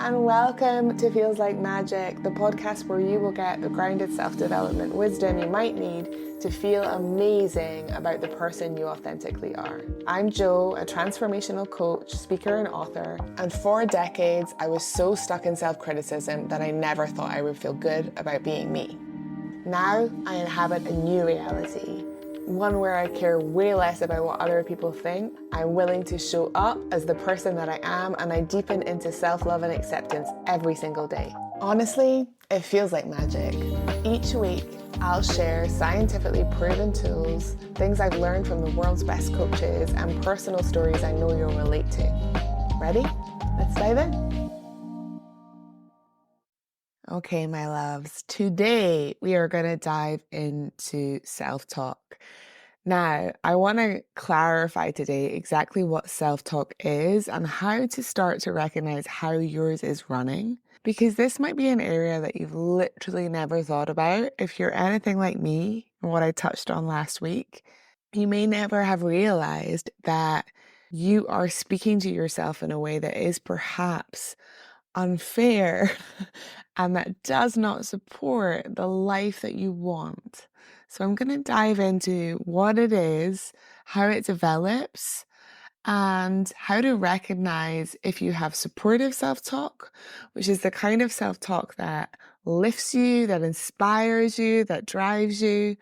and welcome to Feels Like Magic, the podcast where you will get the grounded self-development wisdom you might need to feel amazing about the person you authentically are. I'm Jo, a transformational coach, speaker, and author, and for decades I was so stuck in self-criticism that I never thought I would feel good about being me. Now I inhabit a new reality, one where I care way less about what other people think. I'm willing to show up as the person that I am, and I deepen into self-love and acceptance every single day. Honestly, it feels like magic. Each week, I'll share scientifically proven tools, things I've learned from the world's best coaches, and personal stories I know you'll relate to. Ready? Let's dive in. Okay, my loves, today we are going to dive into self-talk. Now, I want to clarify today exactly what self-talk is and how to start to recognize how yours is running, because this might be an area that you've literally never thought about. If you're anything like me and what I touched on last week, you may never have realized that you are speaking to yourself in a way that is perhaps unfair and that does not support the life that you want. So I'm going to dive into what it is, how it develops, and how to recognize if you have supportive self-talk, which is the kind of self-talk that lifts you, that inspires you, that drives you,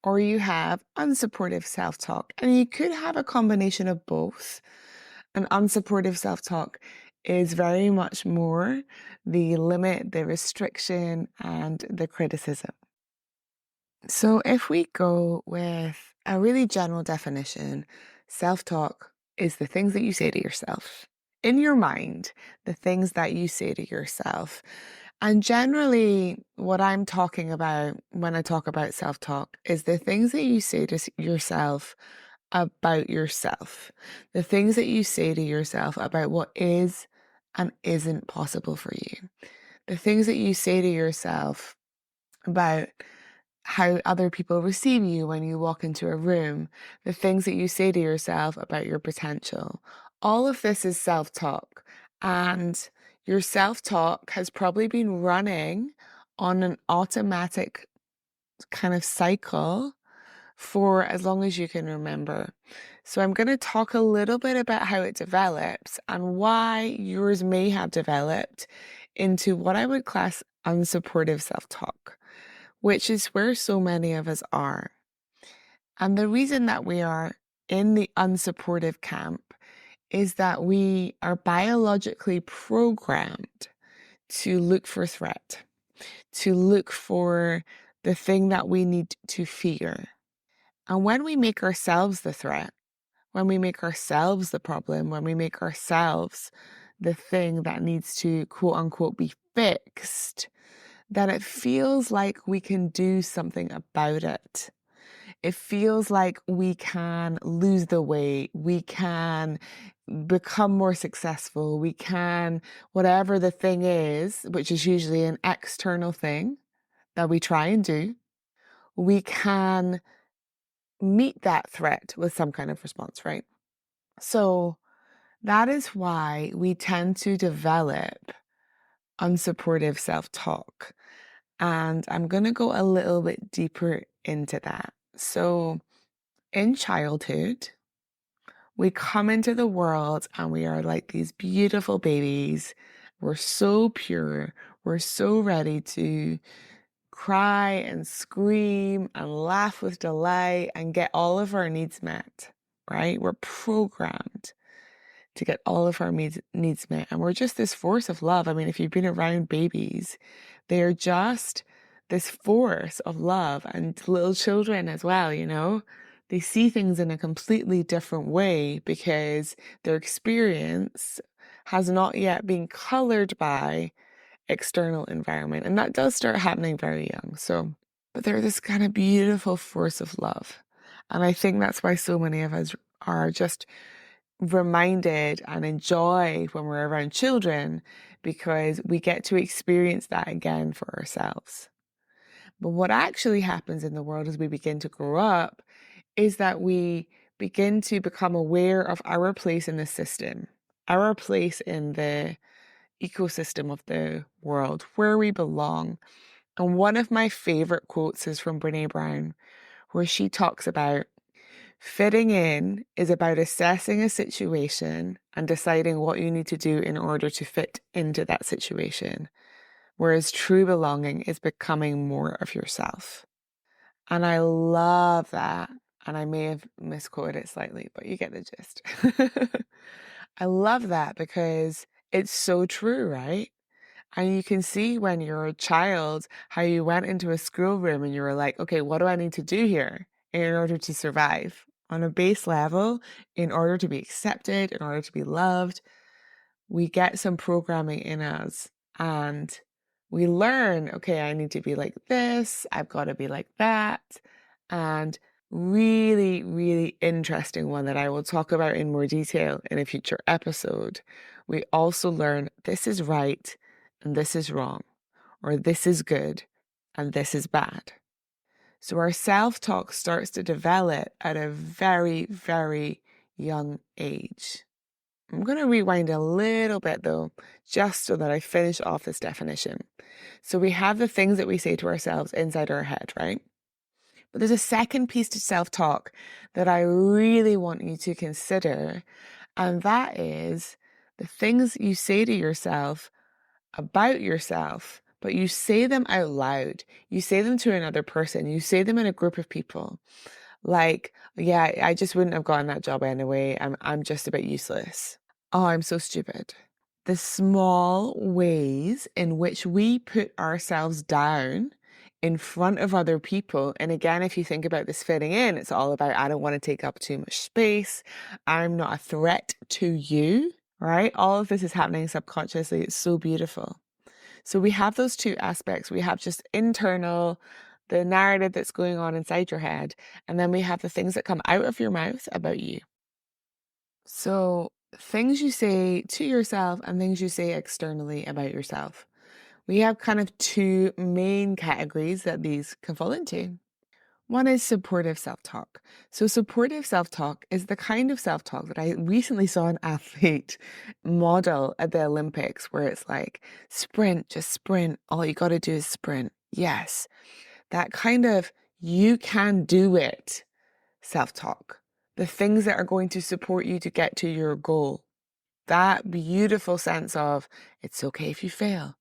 or you have unsupportive self-talk. And you could have a combination of both. An unsupportive self-talk is very much more the limit, the restriction, and the criticism. So if we go with a really general definition, self-talk is the things that you say to yourself. In your mind, the things that you say to yourself. And generally, what I'm talking about when I talk about self-talk is the things that you say to yourself about yourself, the things that you say to yourself about what is and isn't possible for you, the things that you say to yourself about how other people receive you when you walk into a room, the things that you say to yourself about your potential. All of this is self-talk, and your self-talk has probably been running on an automatic kind of cycle for as long as you can remember. So I'm going to talk a little bit about how it develops and why yours may have developed into what I would class unsupportive self-talk, which is where so many of us are. And the reason that we are in the unsupportive camp is that we are biologically programmed to look for threat, to look for the thing that we need to fear. And when we make ourselves the threat, when we make ourselves the problem, when we make ourselves the thing that needs to quote unquote be fixed, then it feels like we can do something about it. It feels like we can lose the weight, we can become more successful, we can, whatever the thing is, which is usually an external thing that we try and do, we can meet that threat with some kind of response, right? So that is why we tend to develop unsupportive self-talk. And I'm going to go a little bit deeper into that. So in childhood, we come into the world and we are like these beautiful babies. We're so pure. We're so ready to cry and scream and laugh with delight and get all of our needs met, right? We're programmed to get all of our needs met. And we're just this force of love. I mean, if you've been around babies, they're just this force of love, and little children as well, you know, they see things in a completely different way because their experience has not yet been colored by external environment. And that does start happening very young. But they're this kind of beautiful force of love. And I think that's why so many of us are just reminded and enjoy when we're around children, because we get to experience that again for ourselves. But what actually happens in the world as we begin to grow up is that we begin to become aware of our place in the system, our place in the ecosystem of the world, where we belong. And one of my favorite quotes is from Brene Brown, where she talks about fitting in is about assessing a situation and deciding what you need to do in order to fit into that situation, whereas true belonging is becoming more of yourself. And I love that. And I may have misquoted it slightly, but you get the gist. I love that because it's so true, right? And you can see when you're a child how you went into a schoolroom and you were like, okay, what do I need to do here in order to survive on a base level, in order to be accepted, in order to be loved? We get some programming in us and we learn, okay, I need to be like this, I've got to be like that. And really, really interesting one that I will talk about in more detail in a future episode. We also learn this is right and this is wrong, or this is good and this is bad. So our self-talk starts to develop at a very, very young age. I'm going to rewind a little bit though, just so that I finish off this definition. So we have the things that we say to ourselves inside our head, right? But there's a second piece to self-talk that I really want you to consider, and that is the things you say to yourself about yourself, but you say them out loud. You say them to another person. You say them in a group of people. Like, yeah, I just wouldn't have gotten that job anyway. I'm just a bit useless. Oh, I'm so stupid. The small ways in which we put ourselves down in front of other people. And again, if you think about this fitting in, it's all about I don't want to take up too much space. I'm not a threat to you, right? All of this is happening subconsciously. It's so beautiful. So we have those two aspects. We have just internal, the narrative that's going on inside your head, and then we have the things that come out of your mouth about you. So things you say to yourself and things you say externally about yourself. We have kind of two main categories that these can fall into. One is supportive self-talk. So supportive self-talk is the kind of self-talk that I recently saw an athlete model at the Olympics where it's like, sprint, just sprint. All you got to do is sprint. Yes. That kind of you can do it self-talk. The things that are going to support you to get to your goal. That beautiful sense of it's okay if you fail.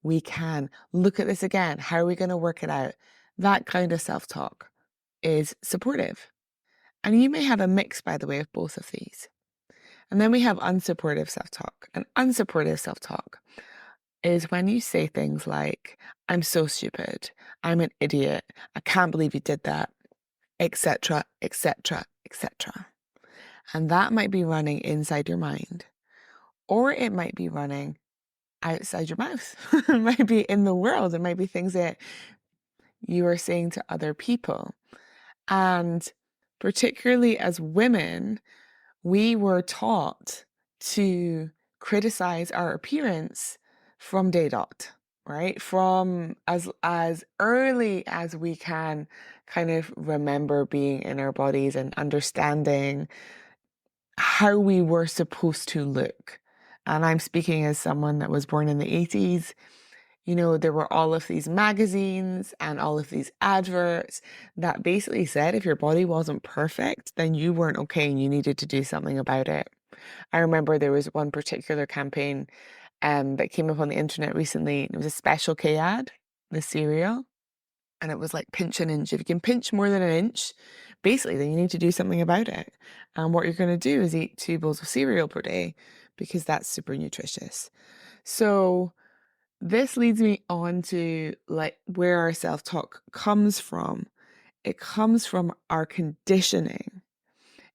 We can look at this again. How are we going to work it out? That kind of self-talk is supportive. And you may have a mix, by the way, of both of these. And then we have unsupportive self-talk. And unsupportive self-talk is when you say things like, I'm so stupid, I'm an idiot, I can't believe you did that, etc., etc., etc. And that might be running inside your mind, or it might be running outside your mouth. It might be in the world. It might be things that you are saying to other people. And particularly as women, we were taught to criticize our appearance from day dot, right? From as early as we can kind of remember being in our bodies and understanding how we were supposed to look. And I'm speaking as someone that was born in the 80s. You know, there were all of these magazines and all of these adverts that basically said if your body wasn't perfect, then you weren't okay and you needed to do something about it. I remember there was one particular campaign that came up on the internet recently. It was a Special K ad, the cereal, and it was like pinch an inch. If you can pinch more than an inch, basically, then you need to do something about it. And what you're going to do is eat 2 bowls of cereal per day because that's super nutritious. So this leads me on to like where our self-talk comes from. It comes from our conditioning.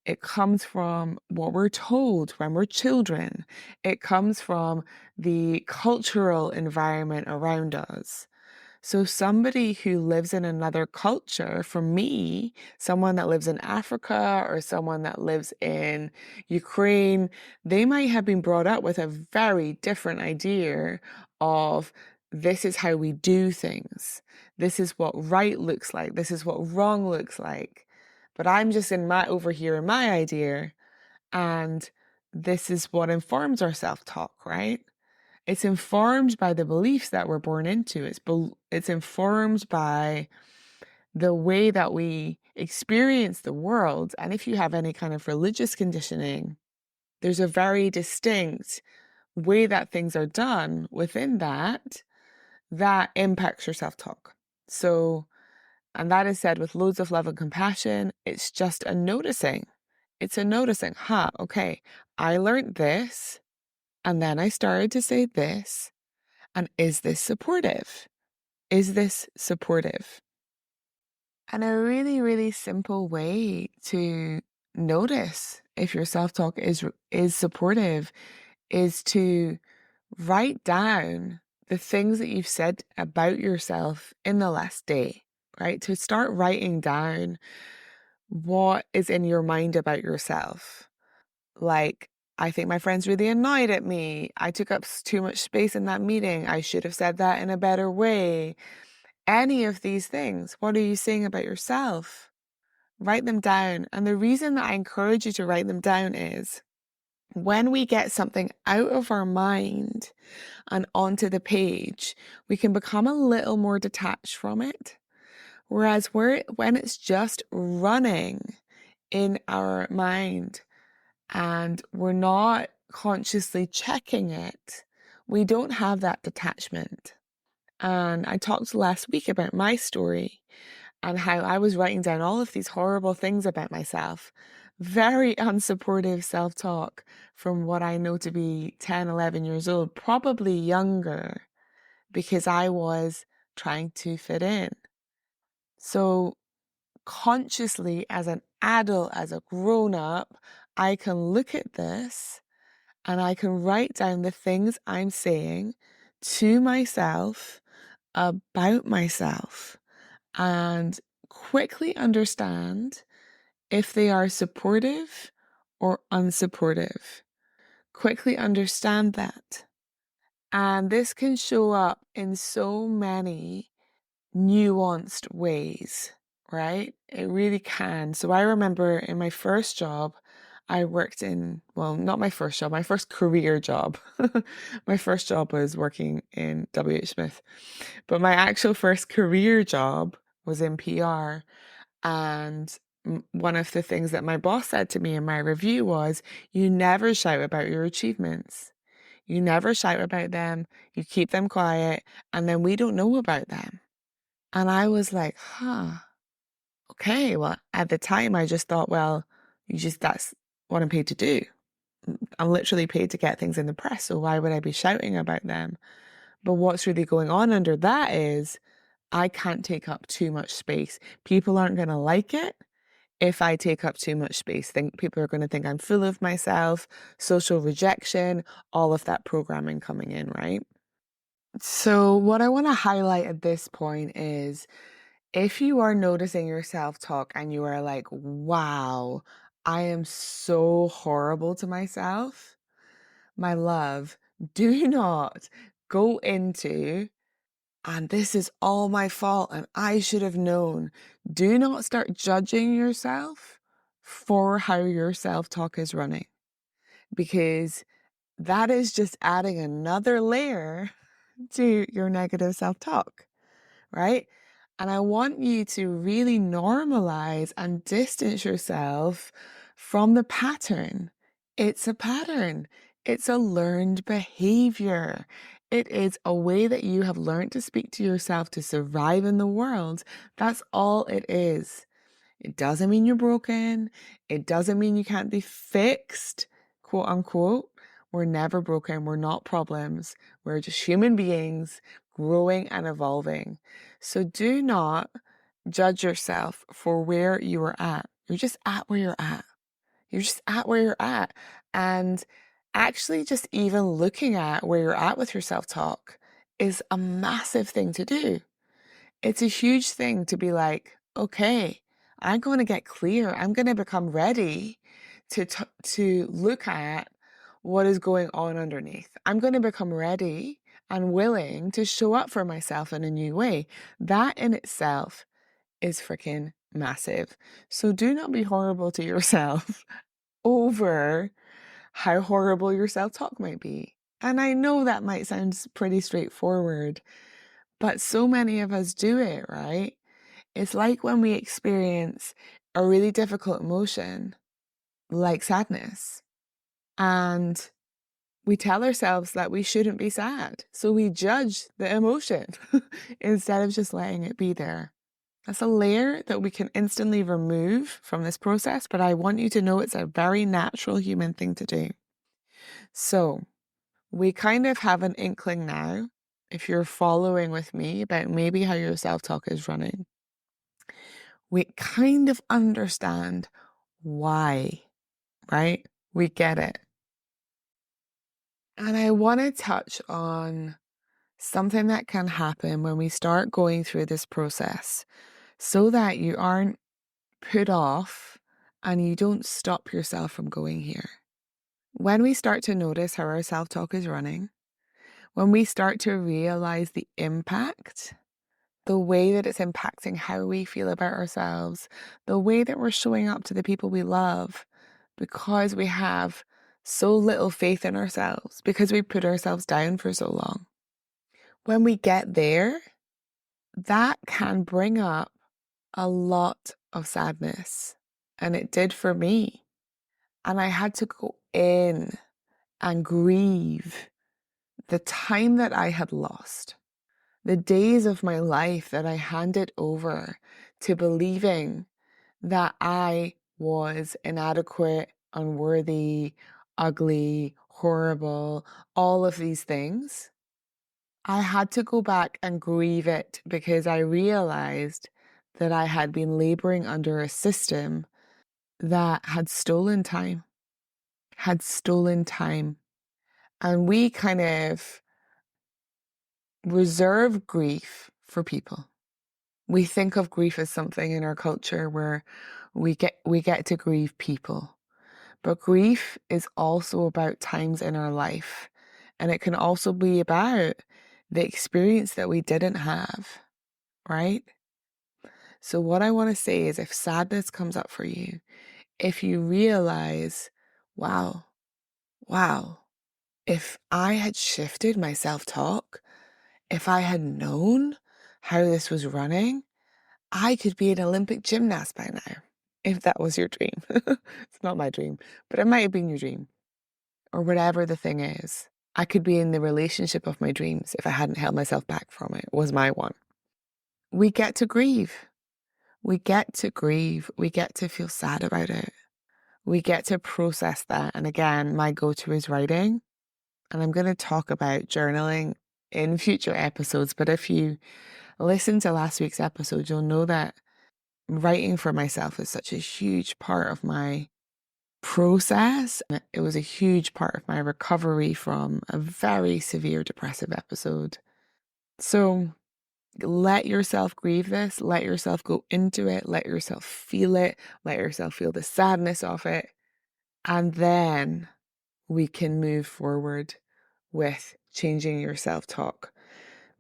It comes from what we're told when we're children. It comes from the cultural environment around us. So somebody who lives in another culture, for me, someone that lives in Africa or someone that lives in Ukraine, they might have been brought up with a very different idea of this is how we do things. This is what right looks like. This is what wrong looks like. But I'm just in my over here in my idea, and this is what informs our self-talk, right? It's informed by the beliefs that we're born into. It's informed by the way that we experience the world. And if you have any kind of religious conditioning, there's a very distinct way that things are done within that that impacts your self-talk. So, and that is said with loads of love and compassion. It's just a noticing. It's a noticing, okay, I learned this, and then I started to say this. And is this supportive? Is this supportive? And a really, really simple way to notice if your self-talk is supportive is to write down the things that you've said about yourself in the last day, right? To start writing down what is in your mind about yourself. Like, I think my friend's really annoyed at me. I took up too much space in that meeting. I should have said that in a better way. Any of these things. What are you saying about yourself? Write them down. And the reason that I encourage you to write them down is when we get something out of our mind and onto the page, we can become a little more detached from it. Whereas when it's just running in our mind and we're not consciously checking it, we don't have that detachment. And I talked last week about my story and how I was writing down all of these horrible things about myself. Very unsupportive self-talk from what I know to be 10, 11 years old, probably younger, because I was trying to fit in. So consciously, as an adult, as a grown-up, I can look at this and I can write down the things I'm saying to myself about myself and quickly understand if they are supportive or unsupportive. Quickly understand that. And this can show up in so many nuanced ways, right? It really can. So I remember in my first job, I worked in, well, not my first job, my first career job. My first job was working in WH Smith, but my actual first career job was in PR. And one of the things that my boss said to me in my review was, you never shout about your achievements. You never shout about them. You keep them quiet, and then we don't know about them. And I was like, okay. Well, at the time, I just thought, well, that's what I'm paid to do. I'm literally paid to get things in the press. So why would I be shouting about them? But what's really going on under that is I can't take up too much space. People aren't going to like it if I take up too much space. People are going to think I'm full of myself, social rejection, all of that programming coming in, right? So what I want to highlight at this point is if you are noticing your self-talk and you are like, wow, I am so horrible to myself, my love, do not go into, and this is all my fault and I should have known. Do not start judging yourself for how your self-talk is running, because that is just adding another layer to your negative self-talk, right? And I want you to really normalize and distance yourself from the pattern. It's a pattern. It's a learned behavior. It is a way that you have learned to speak to yourself to survive in the world. That's all it is. It doesn't mean you're broken. It doesn't mean you can't be fixed, quote unquote. We're never broken. We're not problems. We're just human beings growing and evolving. So do not judge yourself for where you are at. You're just at where you're at. You're just at where you're at. And actually, just even looking at where you're at with your self talk is a massive thing to do. It's a huge thing to be like, okay, I'm going to get clear. I'm going to become ready to look at what is going on underneath. I'm going to become ready and willing to show up for myself in a new way. That in itself is freaking massive. So do not be horrible to yourself over how horrible your self-talk might be. And I know that might sound pretty straightforward, but so many of us do it, right? It's like when we experience a really difficult emotion, like sadness, and we tell ourselves that we shouldn't be sad. So we judge the emotion instead of just letting it be there. That's a layer that we can instantly remove from this process, but I want you to know it's a very natural human thing to do. So we kind of have an inkling now, if you're following with me, about maybe how your self-talk is running. We kind of understand why, right? We get it. And I want to touch on something that can happen when we start going through this process so that you aren't put off and you don't stop yourself from going here. When we start to notice how our self-talk is running, when we start to realize the impact, the way that it's impacting how we feel about ourselves, the way that we're showing up to the people we love, because we have so little faith in ourselves, because we put ourselves down for so long. When we get there, that can bring up a lot of sadness. And it did for me. And I had to go in and grieve the time that I had lost, the days of my life that I handed over to believing that I was inadequate, unworthy, ugly, horrible, all of these things. I had to go back and grieve it because I realized that I had been laboring under a system that had stolen time, And we kind of reserve grief for people. We think of grief as something in our culture where we get to grieve people. But grief is also about times in our life. And it can also be about the experience that we didn't have, right? So what I want to say is if sadness comes up for you, if you realize, wow, wow, if I had shifted my self-talk, if I had known how this was running, I could be an Olympic gymnast by now, if that was your dream. It's not my dream, but it might have been your dream, or whatever the thing is. I could be in the relationship of my dreams if I hadn't held myself back from it. It was my one. We get to grieve. We get to grieve. We get to feel sad about it. We get to process that. And again, my go-to is writing. And I'm going to talk about journaling in future episodes. But if you listen to last week's episode, you'll know that writing for myself is such a huge part of my process. It was a huge part of my recovery from a very severe depressive episode. So let yourself grieve this, let yourself go into it, let yourself feel it, let yourself feel the sadness of it. And then we can move forward with changing your self-talk.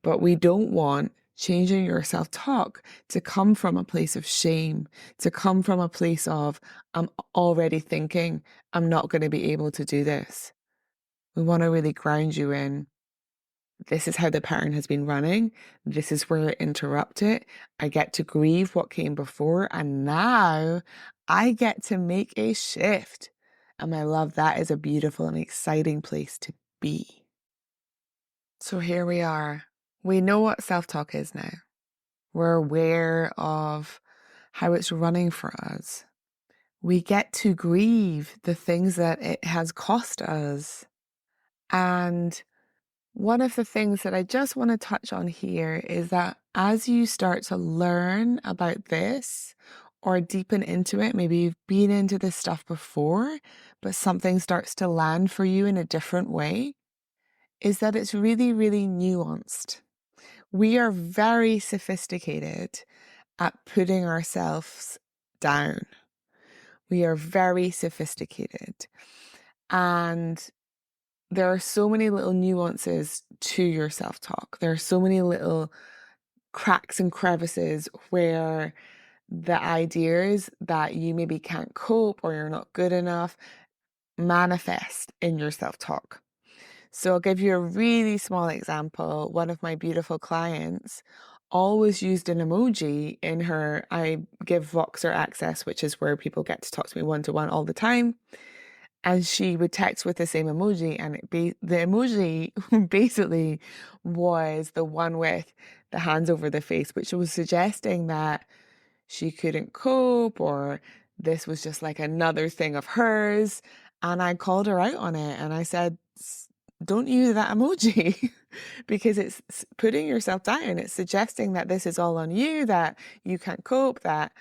But we don't want changing your self-talk to come from a place of shame, to come from a place of, I'm already thinking I'm not going to be able to do this. We want to really ground you in, this is how the pattern has been running. This is where it interrupted. I get to grieve what came before, and now I get to make a shift. And my love, that is a beautiful and exciting place to be. So here we are. We know what self-talk is now. We're aware of how it's running for us. We get to grieve the things that it has cost us. And one of the things that I just want to touch on here is that as you start to learn about this or deepen into it, maybe you've been into this stuff before, but something starts to land for you in a different way, is that it's really, really nuanced. We are very sophisticated at putting ourselves down. We are very sophisticated. And there are so many little nuances to your self-talk. There are so many little cracks and crevices where the ideas that you maybe can't cope or you're not good enough manifest in your self-talk. So I'll give you a really small example. One of my beautiful clients always used an emoji in her. I give Voxer access, which is where people get to talk to me one-to-one all the time. And she would text with the same emoji, and the emoji basically was the one with the hands over the face, which was suggesting that she couldn't cope or this was just like another thing of hers. And I called her out on it and I said, don't use that emoji because it's putting yourself down. It's suggesting that this is all on you, that you can't cope, that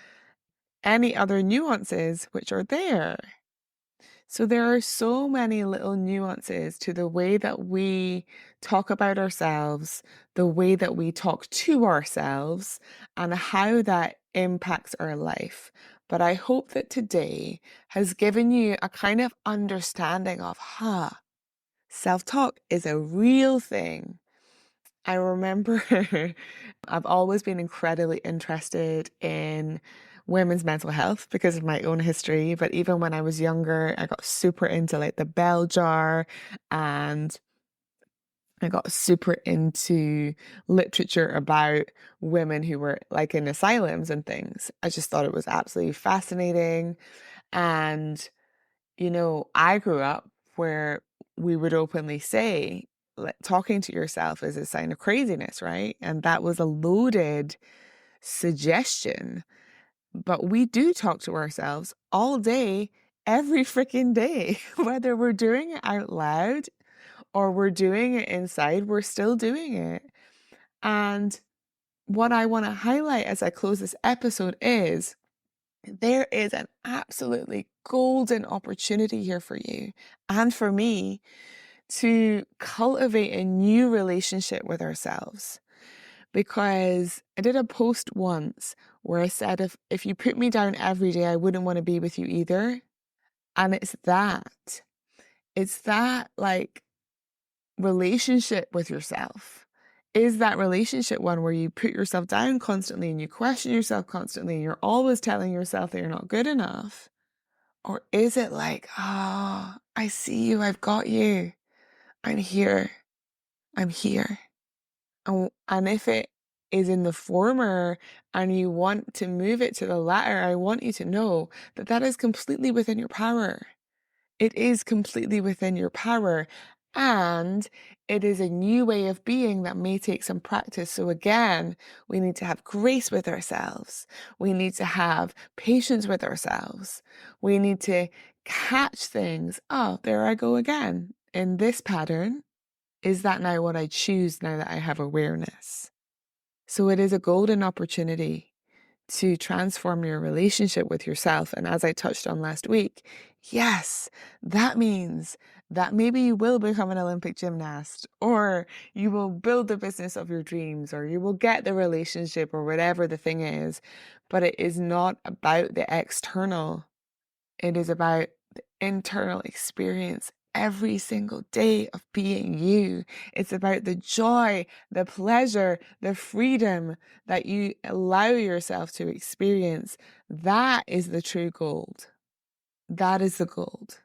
any other nuances which are there. So there are so many little nuances to the way that we talk about ourselves, the way that we talk to ourselves, and how that impacts our life. But I hope that today has given you a kind of understanding of, self-talk is a real thing. I remember I've always been incredibly interested in women's mental health because of my own history. But even when I was younger, I got super into like the bell jar and I got super into literature about women who were like in asylums and things. I just thought it was absolutely fascinating. And I grew up where we would openly say, like, talking to yourself is a sign of craziness, right? And that was a loaded suggestion. But we do talk to ourselves all day, every freaking day, whether we're doing it out loud or we're doing it inside, we're still doing it. And what I want to highlight as I close this episode is there is an absolutely golden opportunity here for you and for me to cultivate a new relationship with ourselves. Because I did a post once where I said, if you put me down every day, I wouldn't want to be with you either. And it's that like relationship with yourself. Is that relationship one where you put yourself down constantly and you question yourself constantly and you're always telling yourself that you're not good enough? Or is it like, I see you, I've got you, I'm here, I'm here. And if it is in the former and you want to move it to the latter, I want you to know that that is completely within your power. It is completely within your power. And it is a new way of being that may take some practice. So again, we need to have grace with ourselves. We need to have patience with ourselves. We need to catch things. Oh, there I go again in this pattern. Is that now what I choose now that I have awareness? So it is a golden opportunity to transform your relationship with yourself. And as I touched on last week, yes, that means that maybe you will become an Olympic gymnast, or you will build the business of your dreams, or you will get the relationship, or whatever the thing is. But it is not about the external. It is about the internal experience every single day of being you. It's about the joy, the pleasure, the freedom that you allow yourself to experience. That is the true gold. That is the gold.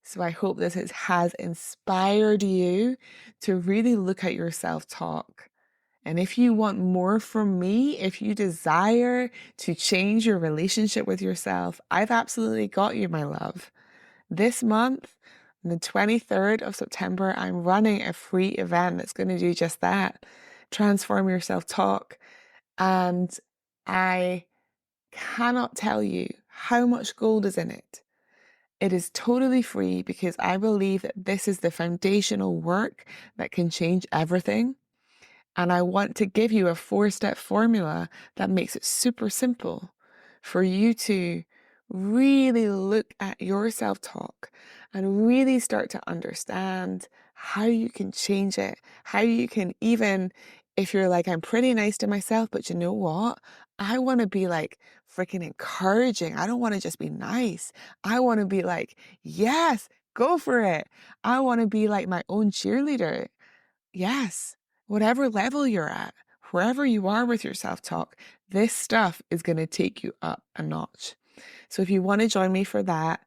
So I hope this has inspired you to really look at your self-talk. And if you want more from me, if you desire to change your relationship with yourself, I've absolutely got you, my love. This month, on the 23rd of September, I'm running a free event that's going to do just that. Transform your self-talk. And I cannot tell you how much gold is in it. It is totally free because I believe that this is the foundational work that can change everything. And I want to give you a 4-step formula that makes it super simple for you to really look at your self-talk and really start to understand how you can change it, how you can even, if you're like, I'm pretty nice to myself, but you know what? I want to be like freaking encouraging. I don't want to just be nice. I want to be like, yes, go for it. I want to be like my own cheerleader. Yes, whatever level you're at, wherever you are with your self-talk, this stuff is going to take you up a notch. So if you want to join me for that,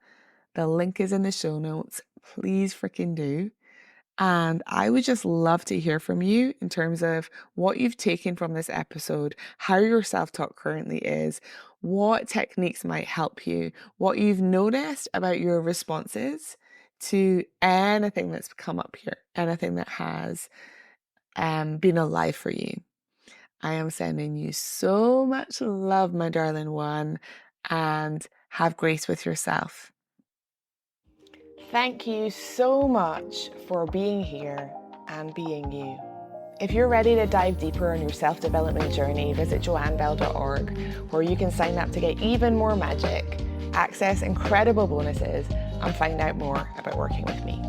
the link is in the show notes. Please freaking do. And I would just love to hear from you in terms of what you've taken from this episode, how your self talk currently is, what techniques might help you, what you've noticed about your responses to anything that's come up here, anything that has been alive for you. I am sending you so much love, my darling one, and have grace with yourself. Thank you so much for being here and being you. If you're ready to dive deeper on your self-development journey, visit joannebell.org, where you can sign up to get even more magic, access incredible bonuses, and find out more about working with me.